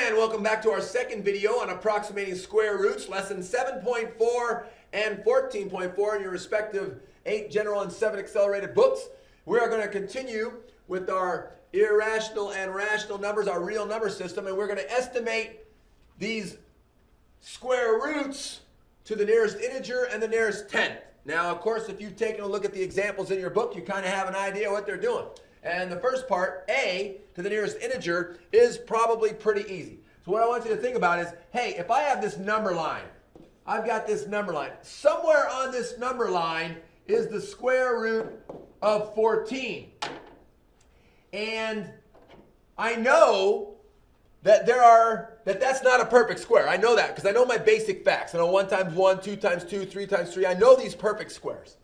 And welcome back to our second video on approximating square roots, lesson 7.4 and 14.4 in your respective 8 general and 7 accelerated books. We are going to continue with our irrational and rational numbers, our real number system, and we're going to estimate these square roots to the nearest integer and the nearest tenth. Now, of course, if you've taken a look at the examples in your book, you kind of have an idea what they're doing. And the first part, a to the nearest integer, is probably pretty easy. So what I want you to think about is, hey, if I have this number line, I've got this number line. Somewhere on this number line is the square root of 14. And I know that that's not a perfect square. I know that because I know my basic facts. I know 1 times 1, 2 times 2, 3 times 3. I know these perfect squares.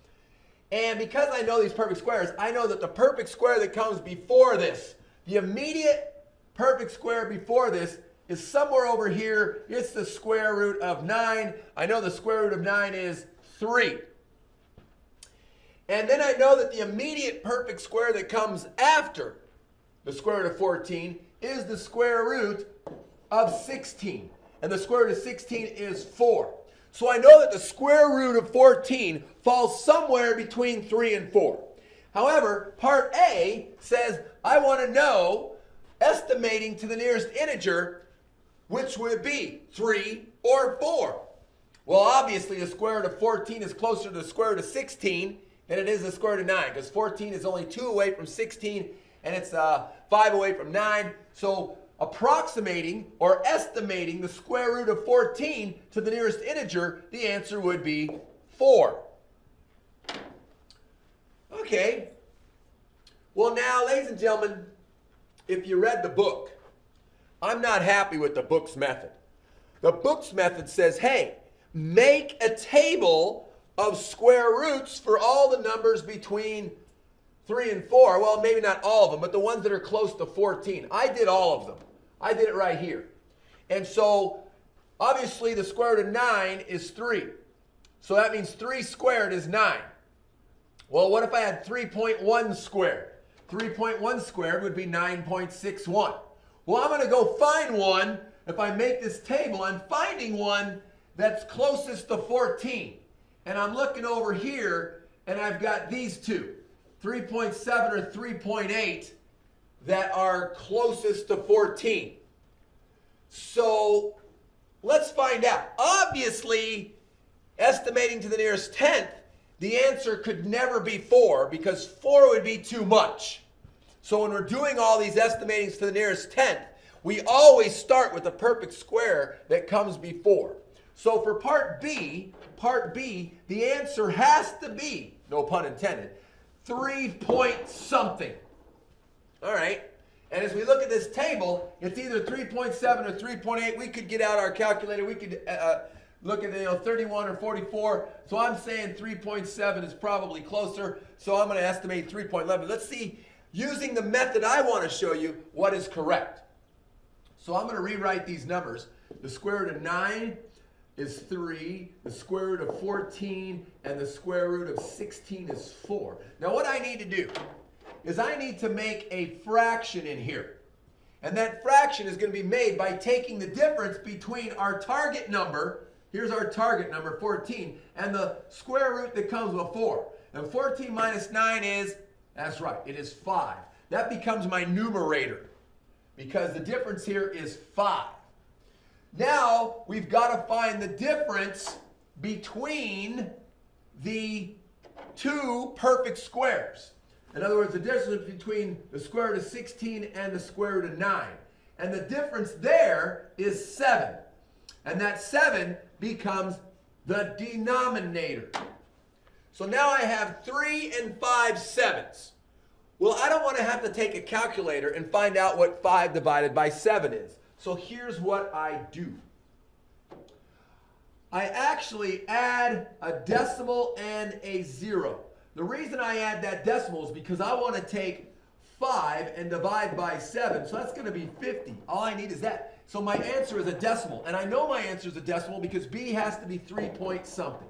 And because I know these perfect squares, I know that the perfect square that comes before this, the immediate perfect square before this, is somewhere over here. It's the square root of 9. I know the square root of 9 is 3. And then I know that the immediate perfect square that comes after the square root of 14 is the square root of 16. And the square root of 16 is 4. So I know that the square root of 14 falls somewhere between 3 and 4. However, part A says I want to know, estimating to the nearest integer, which would it be, 3 or 4? Well, obviously the square root of 14 is closer to the square root of 16 than it is the square root of 9, because 14 is only 2 away from 16, and it's 5 away from 9. So approximating or estimating the square root of 14 to the nearest integer, the answer would be 4. Okay. Well, now, ladies and gentlemen, if you read the book, I'm not happy with the book's method. The book's method says, hey, make a table of square roots for all the numbers between 3 and 4. Well, maybe not all of them, but the ones that are close to 14. I did all of them. I did it right here. And so, obviously, the square root of 9 is 3. So that means 3 squared is 9. Well, what if I had 3.1 squared? 3.1 squared would be 9.61. Well, I'm going to go find one. If I make this table, I'm finding one that's closest to 14. And I'm looking over here, and I've got these two, 3.7 or 3.8, that are closest to 14. So let's find out. Obviously, estimating to the nearest tenth, the answer could never be 4 because 4 would be too much. So when we're doing all these estimatings to the nearest tenth, we always start with the perfect square that comes before. So for part B, the answer has to be, no pun intended, 3 point something. All right. And as we look at this table, it's either 3.7 or 3.8. We could get out our calculator. We could look at 31 or 44. So I'm saying 3.7 is probably closer. So I'm going to estimate 3.11. Let's see, using the method I want to show you, what is correct. So I'm going to rewrite these numbers. The square root of 9 is 3, the square root of 14, and the square root of 16 is 4. Now what I need to do is I need to make a fraction in here. And that fraction is going to be made by taking the difference between our target number, here's our target number, 14, and the square root that comes before. And 14 minus 9 is, that's right, it is 5. That becomes my numerator because the difference here is 5. Now we've got to find the difference between the two perfect squares. In other words, the difference between the square root of 16 and the square root of 9. And the difference there is 7. And that 7 becomes the denominator. So now I have 3 and 5 sevens. Well, I don't want to have to take a calculator and find out what 5 divided by 7 is. So here's what I do. I actually add a decimal and a 0. The reason I add that decimal is because I want to take 5 and divide by 7. So that's going to be 50. All I need is that. So my answer is a decimal. And I know my answer is a decimal because B has to be 3 point something.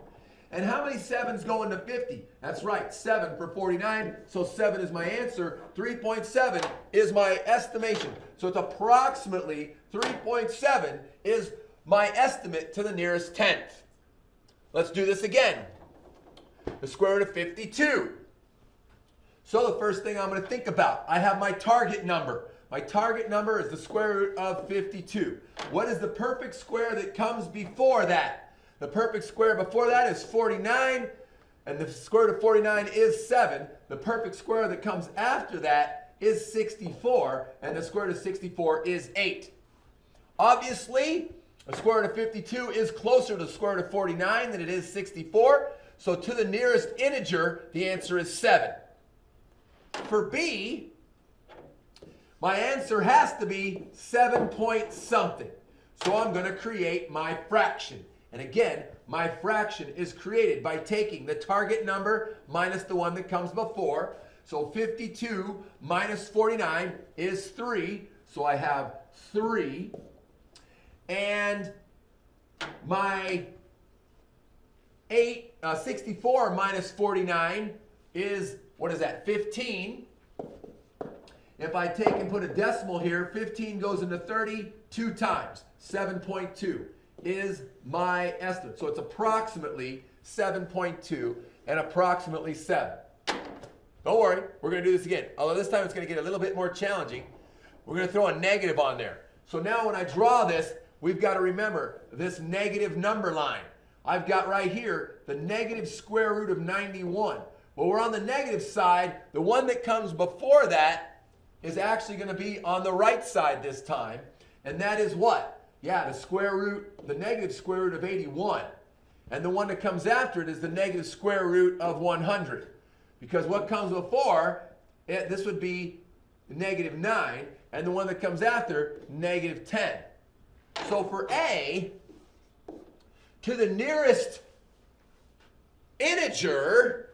And how many 7s go into 50? That's right, 7 for 49. So 7 is my answer. 3.7 is my estimation. So it's approximately 3.7 is my estimate to the nearest tenth. Let's do this again. The square root of 52. So the first thing I'm going to think about, I have my target number. My target number is the square root of 52. What is the perfect square that comes before that? The perfect square before that is 49, and the square root of 49 is 7. The perfect square that comes after that is 64, and the square root of 64 is 8. Obviously, the square root of 52 is closer to the square root of 49 than it is 64, so to the nearest integer, the answer is 7. For B, my answer has to be 7 point something. So I'm going to create my fraction. And again, my fraction is created by taking the target number minus the one that comes before. So 52 minus 49 is 3. So I have 3. And my 64 minus 49 is, what is that, 15. If I take and put a decimal here, 15 goes into 30 2 times. 7.2 is my estimate. So it's approximately 7.2 and approximately 7. Don't worry, we're going to do this again. Although this time it's going to get a little bit more challenging. We're going to throw a negative on there. So now when I draw this, we've got to remember this negative number line. I've got right here the negative square root of 91. Well, we're on the negative side. The one that comes before that is actually going to be on the right side this time. And that is what? Yeah, the square root, the negative square root of 81. And the one that comes after it is the negative square root of 100. Because what comes before it, this would be negative 9. And the one that comes after, negative 10. So for A, to the nearest integer,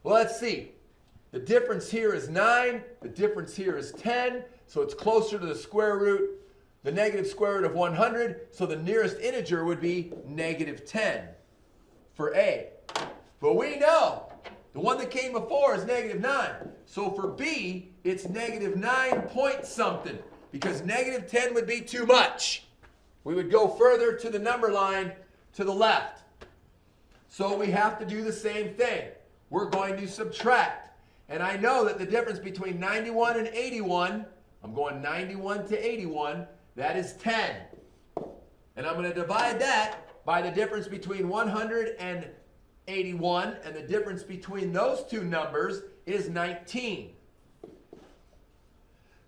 well, let's see. The difference here is 9. The difference here is 10. So it's closer to the square root, the negative square root of 100. So the nearest integer would be negative 10 for A. But we know the one that came before is negative 9. So for B, it's negative 9 point something. Because negative 10 would be too much. We would go further to the number line to the left. So we have to do the same thing. We're going to subtract. And I know that the difference between 91 and 81, I'm going 91 to 81, that is 10. And I'm going to divide that by the difference between 100 and 81, and the difference between those two numbers is 19.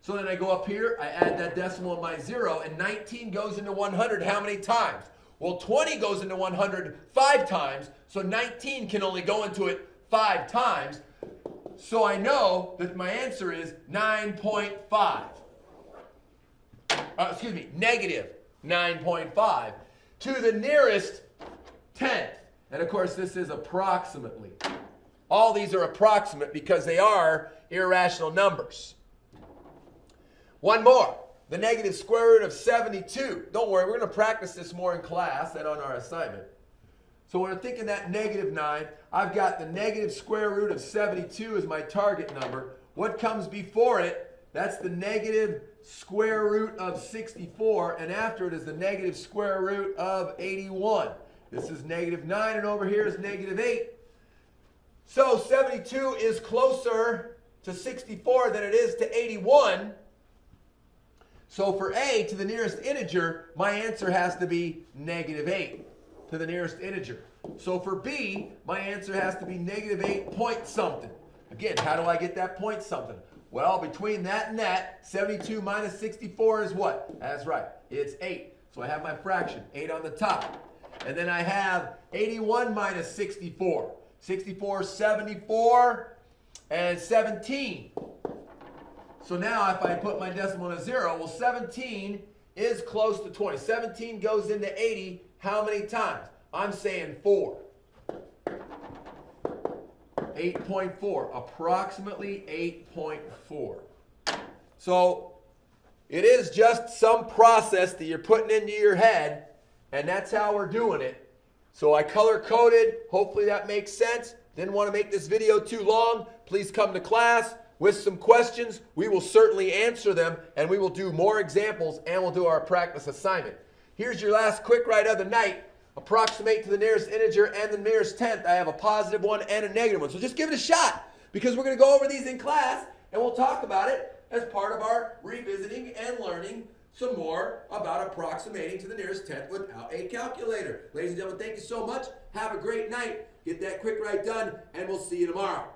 So then I go up here, I add that decimal in my 0, and 19 goes into 100 how many times? Well, 20 goes into 100 5 times, so 19 can only go into it 5 times. So I know that my answer is 9.5. Excuse me, negative 9.5 to the nearest tenth. And of course, this is approximately. All these are approximate because they are irrational numbers. One more, the negative square root of 72. Don't worry, we're going to practice this more in class than on our assignment. So when I'm thinking that negative 9, I've got the negative square root of 72 as my target number. What comes before it? That's the negative square root of 64, and after it is the negative square root of 81. This is negative 9, and over here is negative 8. So 72 is closer to 64 than it is to 81. So for A, to the nearest integer, my answer has to be negative 8 to the nearest integer. So for B, my answer has to be negative 8 point something. Again, how do I get that point something? Well, between that and that, 72 minus 64 is what? That's right, it's 8. So I have my fraction, 8 on the top. And then I have 81 minus 64. 64, 74, and 17. So now if I put my decimal in a 0, well, 17 is close to 20. 17 goes into 80 how many times? I'm saying 4. 8.4, approximately 8.4. So it is just some process that you're putting into your head, and that's how we're doing it. So I color coded. Hopefully that makes sense. Didn't want to make this video too long. Please come to class with some questions. We will certainly answer them, and we will do more examples, and we'll do our practice assignment. Here's your last quick write of the night. Approximate to the nearest integer and the nearest tenth. I have a positive one and a negative one. So just give it a shot, because we're going to go over these in class, and we'll talk about it as part of our revisiting and learning some more about approximating to the nearest tenth without a calculator. Ladies and gentlemen, thank you so much. Have a great night. Get that quick write done, and we'll see you tomorrow.